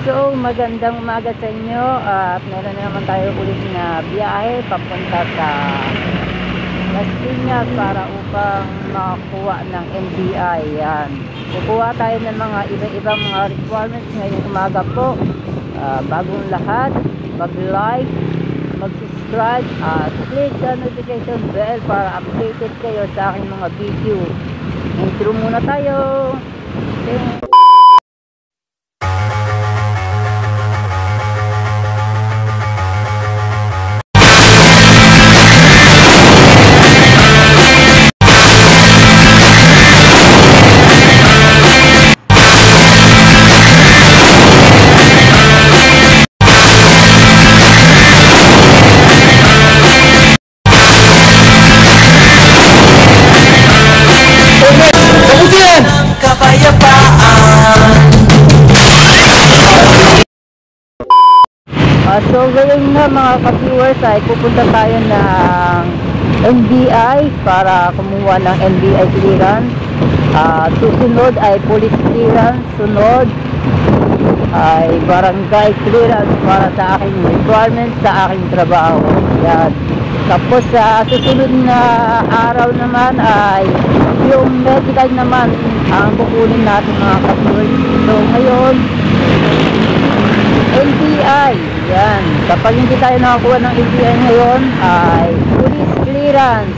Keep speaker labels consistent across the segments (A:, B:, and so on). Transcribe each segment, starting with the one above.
A: So, magandang umaga sa inyo at meron na naman tayo ulit na biyahe papunta sa Las Piñas para upang makakuha ng NBI. Yan. Kukuha tayo ng mga iba-ibang mga requirements ngayong umaga po. Bagong lahat, mag-like, mag-subscribe at click the notification bell para updated kayo sa aking mga video. Intro muna tayo. So ngayon nga mga ka-viewers ay pupunta tayo ng NBI para kumuha ng NBI clearance. Susunod ay police clearance, sunod ay barangay clearance para sa aking requirements sa aking trabaho. Yan. Tapos sa susunod na araw naman ay yung medical naman ang kukunin natin mga ka-viewers. So ngayon NBI, yan. Kapag hindi tayo nakakuha ng NBI ngayon ay police clearance.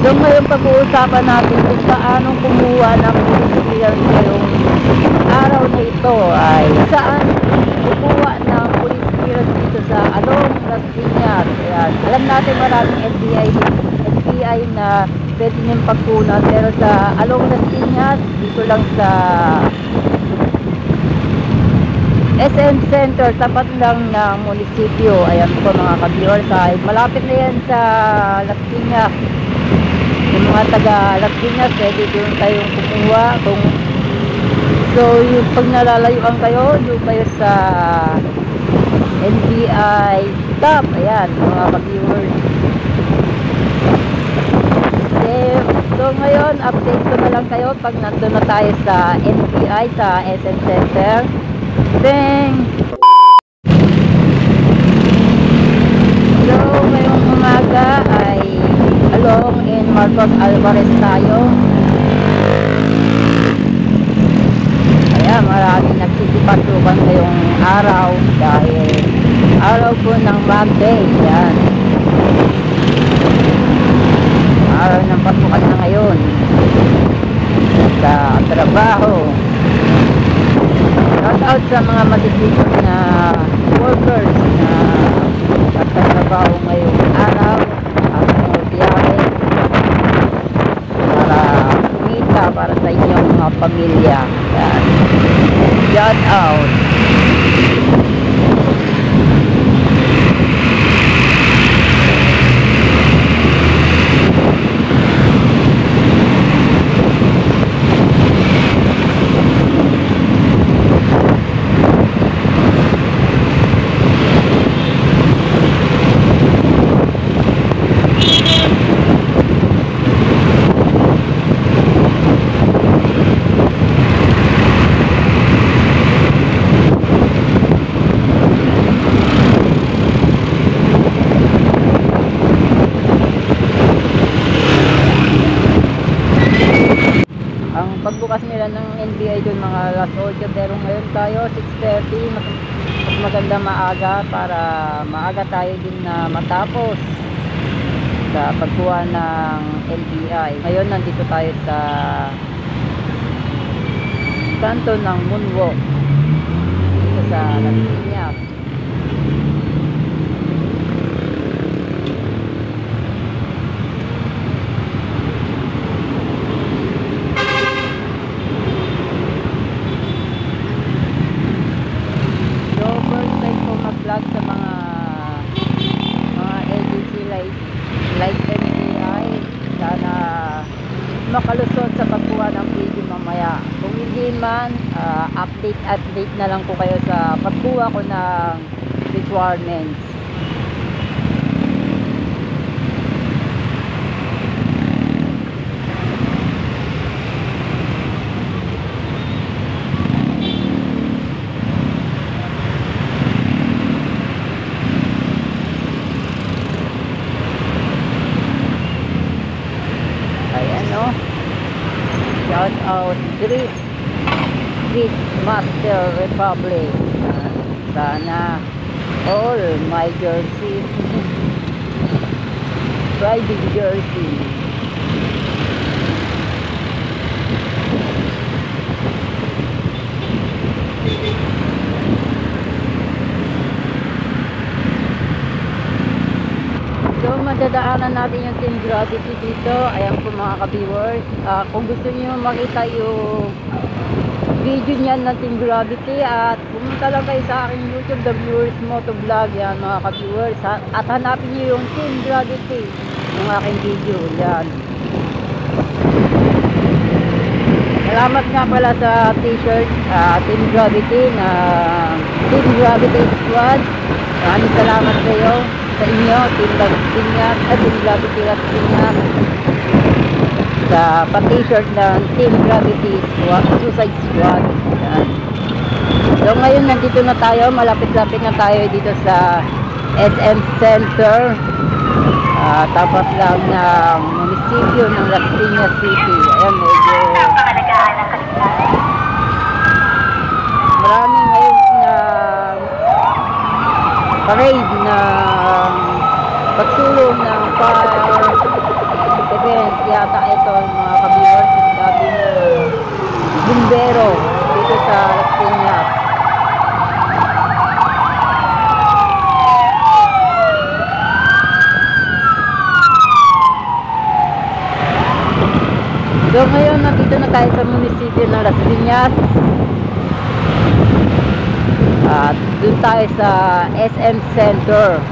A: So ngayon pag-uusapan natin kung paano kumuha ng police clearance ngayong araw na ito ay saan kukuha ng police clearance dito sa Along Las Piñas. Yan. Alam natin maraming NBI na pwede niyong pagkunan, pero sa Along Las Piñas dito lang sa SM Center, tapat lang ng munisipyo. Ayan po mga ka-viewers, ay malapit na yan sa Las Piñas. Yung mga taga Las Piñas, pwede doon tayong kumuha. So yung pag nalalayuan kayo, doon kayo sa NBI stop. Ayan mga ka-viewers. So ngayon, update ko na lang kayo pag nandun na tayo sa NBI, sa SM Center. Bang! So, ngayong umaga ay along in Marcos Alvarez tayo. Kaya maraming nagsisipasukan ngayong araw dahil araw po ng Monday. Yan. Araw ng pasukan na ngayon sa trabaho. Shout out sa mga masisipag na workers na nagtatrabaho ngayong araw at mga biyahe para kumita para sa inyong mga pamilya. Yan. Shout out. Pagbukas nila ng NBI doon mga alas 8, pero ngayon tayo 6:30. Mas maganda maaga para maaga tayo din na matapos sa pagkuha ng NBI. Ngayon nandito tayo sa kanto ng Moonwalk dito sa Las Piñas. Sa mga agency like NBI, sana makalusot sa pagkuha ng video mamaya. Kung hindi man, update na lang po kayo sa pagkuha ko ng requirements. Ayan o. Shout out Street Master Republic. Sana all my jersey. Riding jersey. So madadaanan natin yung Team Gravity dito. Ayan po mga ka-viewers. Kung gusto niyo makita yung video niyan ng Team Gravity, at pumunta lang kayo sa aking YouTube, The Viewers Motovlog. Yan mga ka-viewers. At hanapin niyo yung Team Gravity, yung aking video. Yan. Salamat nga pala sa t-shirt Team Gravity na Team Gravity Squad. Maraming salamat kayo sa inyo, Team Las at Team Gravity Las Piñas, sa pa-t-shirt ng Team Gravity Suicide Squad. Yan. So ngayon nandito na tayo, malapit-lapit na tayo dito sa SM Center, tapat lang ng munisipyo ng Las Piñas City. Ayan, medyo maraming ngayon na parade na pagsulong ng fire event yata ito mga ka-viewers. Dating bumbero dito sa Las Piñas. So ngayon nandito na tayo sa munisipyo ng Las Piñas. At doon tayo sa SM Center.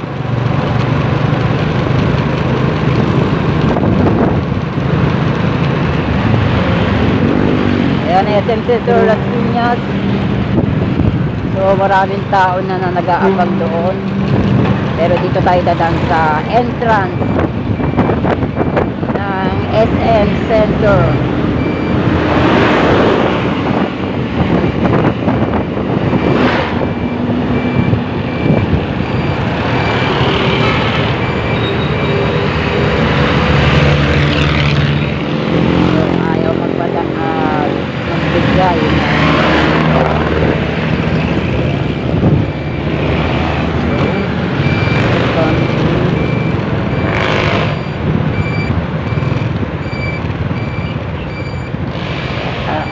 A: Ayan, SM Center Las Piñas. So maraming tao na nag-aabang doon. Pero dito tayo dadaan sa entrance ng SM Center.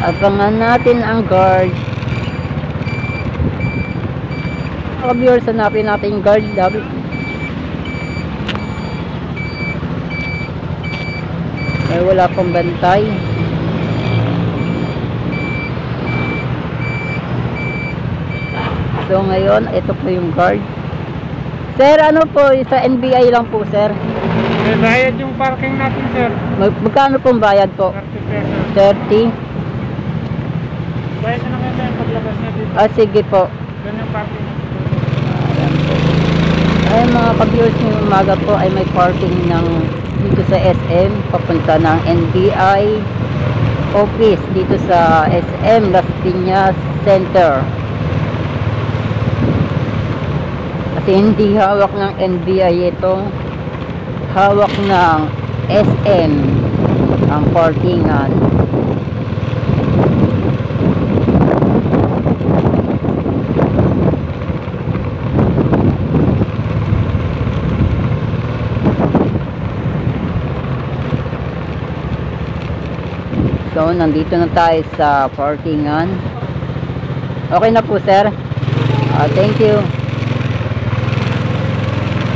A: Abangan natin ang guard. Mga viewers, hanapin natin yung guard. Ay, wala pang bantay. So ngayon, ito po yung guard. Sir, ano po, sa NBI lang po, sir?
B: May bayad yung parking natin, sir.
A: Magkano pong bayad po?
B: 30 pesos.
A: 30?
B: Bayad na lang yan paglabas niya dito.
A: Sige po.
B: Doon yung parking natin.
A: Ayan po. Ay, mga pag-viewers ng umaga po ay may parking ng dito sa SM papunta ng NBI office dito sa SM Las Piñas Center. Kasi hindi hawak ng NBI ito, hawak ng SM ang parkingan. So nandito na tayo sa parkingan. Okay na po, sir. Thank you.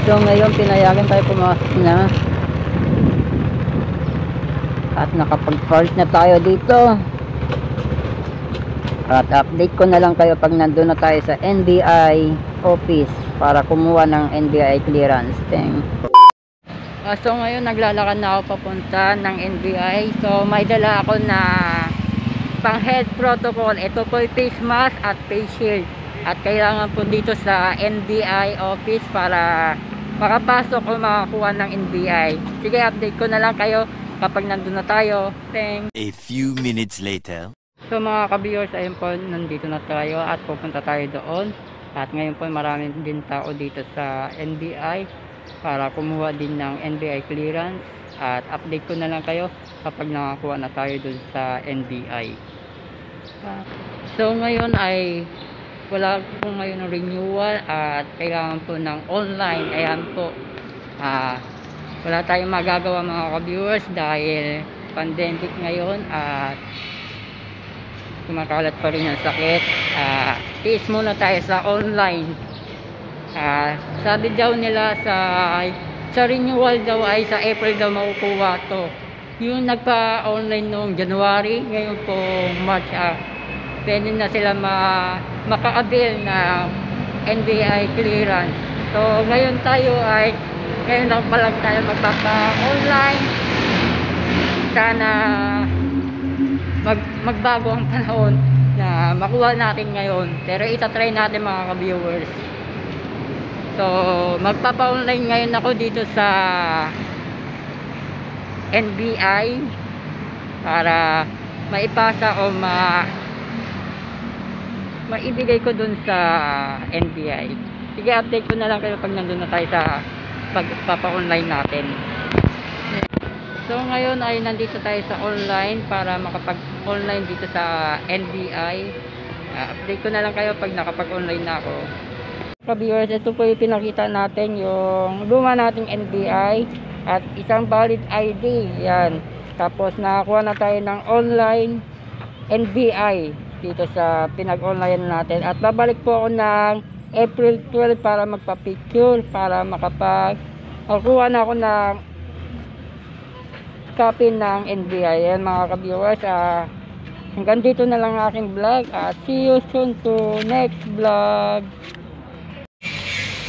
A: So ngayon pinayagan tayo pumasok na. At nakapag-park na tayo dito. At update ko na lang kayo pag nandun na tayo sa NBI office para kumuha ng NBI clearance. So ngayon naglalakad na ako papunta ng NBI. So may dala ako na pang health protocol. Ito po yung face mask at face shield. At kailangan po dito sa NBI office para makapasok o makakuha ng NBI. Sige, update ko na lang kayo kapag nandun na tayo. Thanks.
C: A few minutes later.
A: So mga ka-viewers, ayun po, nandito na tayo at pupunta tayo doon. At ngayon po maraming din tao dito sa NBI para kumuha din ng NBI clearance. At update ko na lang kayo kapag nakakuha na tayo dun sa NBI. So ngayon ay wala po ngayon ng renewal at kailangan po ng online. Ayan po, wala tayong magagawa mga ka-viewers dahil pandemic ngayon at kumakalat pa rin ang sakit. Tiis muna tayo sa online. Sabi daw nila sa renewal daw ay sa April daw makukuha to. Yung nagpa-online noong January, ngayon po March, pwede na sila maka-avail ng NBI clearance. So ngayon lang pa lang tayo magpapa-online. Sana magbago ang panahon na makuha natin ngayon, pero itatry natin mga ka-viewers. So magpapa-online ngayon ako dito sa NBI para maipasa o maibigay ko dun sa NBI. Sige, update ko na lang kayo pag nandun na tayo sa pagpapa-online natin. So ngayon ay nandito tayo sa online para makapag-online dito sa NBI. Update ko na lang kayo pag nakapag-online na ako. Ka-viewers, ito po yung pinakita natin, yung luma nating NBI at isang valid ID. Yan. Tapos nakakuha na tayo ng online NBI dito sa pinag-online natin. At babalik po ako ng April 12 para magpa-picture, para makakuha na ako ng copy ng NBI. Yan mga ka-viewers, hanggang dito na lang aking vlog at see you soon to next vlog.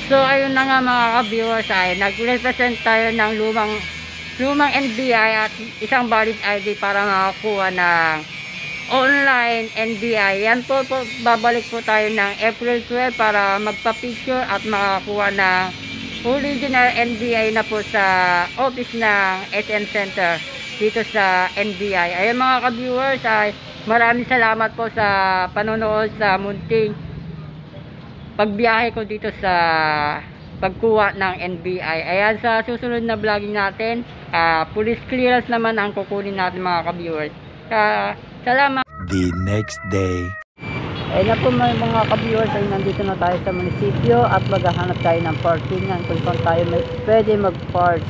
A: So ayun na nga mga ka-viewers, ay nag-represent tayo ng lumang NBI at isang valid ID para makakuha ng online NBI. Yan po, babalik po tayo ng April 12 para magpa-picture at makakuha ng original NBI na po sa office ng SM Center dito sa NBI. Ayun mga ka-viewers, ay maraming salamat po sa panonood sa munting pagbiyahe ko dito sa pagkuha ng NBI. Ayan, sa susunod na vlogging natin, police clearance naman ang kukunin natin mga ka-viewers. Salamat.
C: The next day.
A: Ayun na po mga ka-viewers, ay nandito na tayo sa munisipyo at maghahanap tayo ng parkingan kung saan tayo pwede mag-park.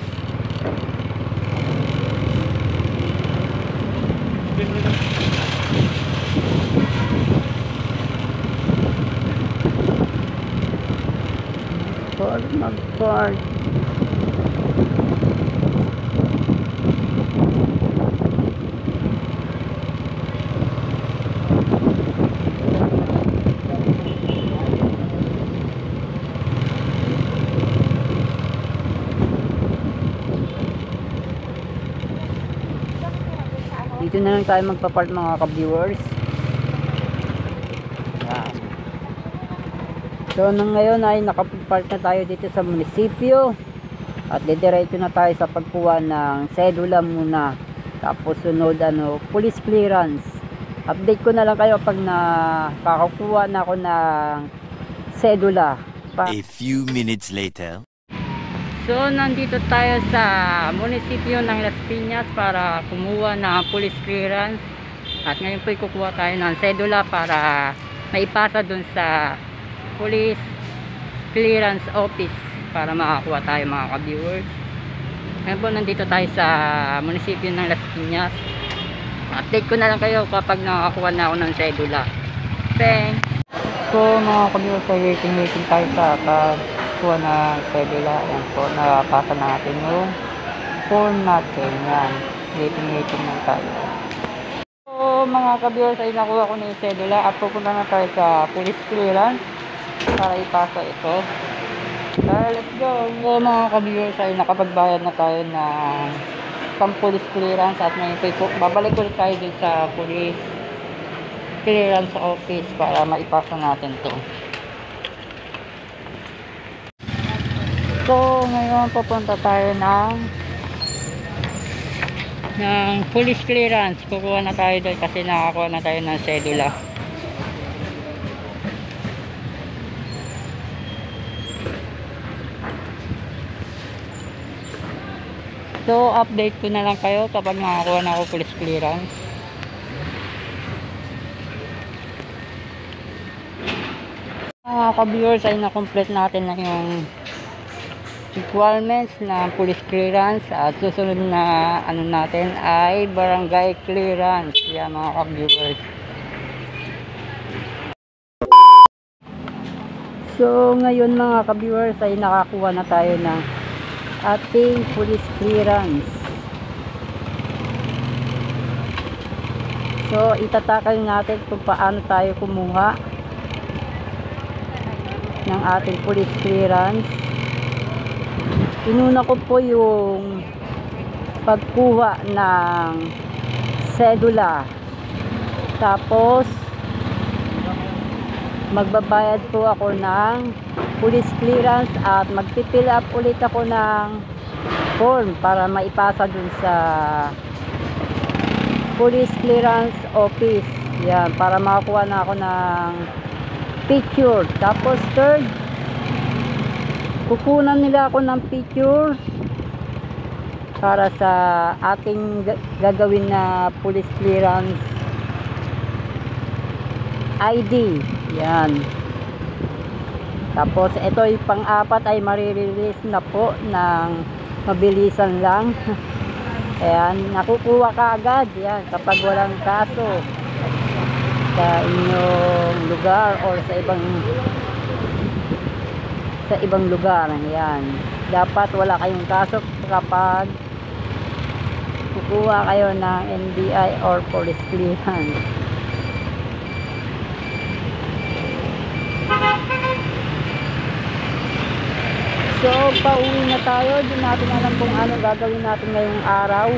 A: Mag-park. Dito na lang tayo magpa-park mga ka-viewers. So ngayon ay nakapark na tayo dito sa munisipyo at didiretso na tayo sa pagkuha ng sedula muna, tapos sunod police clearance. Update ko na lang kayo pag nakakakuha na ako ng sedula.
C: A few minutes later.
A: So nandito tayo sa munisipyo ng Las Piñas para kumuha ng police clearance at ngayon po kukuha tayo ng sedula para maipasa dun sa police clearance office para makakuha tayo mga ka-viewers. Ngayon po nandito tayo sa munisipyo ng Las Piñas. Update ko na lang kayo kapag nakakuha na ako ng sedula. Thanks! So mga ka-viewers, waiting tayo sa pagkuha ng sedula. Yan po, nakapasa natin yung form natin. Yan, waiting lang tayo. So mga ka-viewers, ay nakuha ko na yung sedula at pupunta na tayo sa police clearance para ipasa ito. Let's go. So mga ka-viewers, ay nakapagbayad na tayo ng pang-police clearance at ngayon babalik ulit tayo din sa police clearance office para maipasa natin to. So ngayon pupunta tayo ng police clearance. Kukuha na tayo doon kasi nakakuha na tayo ng sedula. So, update ko na lang kayo kapag nakakuha na ako police clearance. Mga ka-viewers ay na-complete natin na yung requirements na police clearance at susunod na ano natin ay barangay clearance. Yan mga ka-viewers. So, ngayon mga ka-viewers ay nakakuha na tayo ng ating police clearance. So, itatakal natin kung paano tayo kumuha ng ating police clearance. Inuna ko po yung pagkuha ng sedula. Tapos, magbabayad po ako ng police clearance at magpipill up ulit ako ng form para maipasa dun sa police clearance office. Yan, para makakuha na ako ng picture. Tapos third, kukunan nila ako ng picture para sa ating gagawin na police clearance ID. Yan. Tapos ito yung pang-apat ay marirelease na po ng mabilisan lang. Ayan, nakukuha ka agad yan kapag walang kaso sa inyong lugar or sa ibang lugar. Ayan, dapat wala kayong kaso kapag kukuha kayo ng NBI or police clearance. So, pauwi na tayo. Di natin alam kung ano gagawin natin ngayong araw.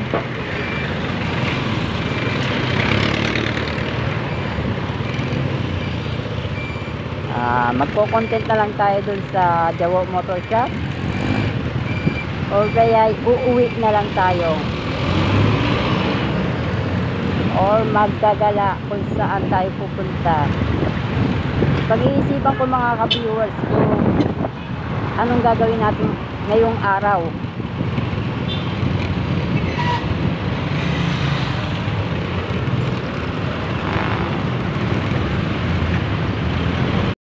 A: Magko-content na lang tayo dun sa Jawo Motor Shop. O kaya uuwi na lang tayo. Or magdagala kung saan tayo pupunta. Pag-iisipan ko mga ka-viewers kung anong gagawin natin ngayong araw.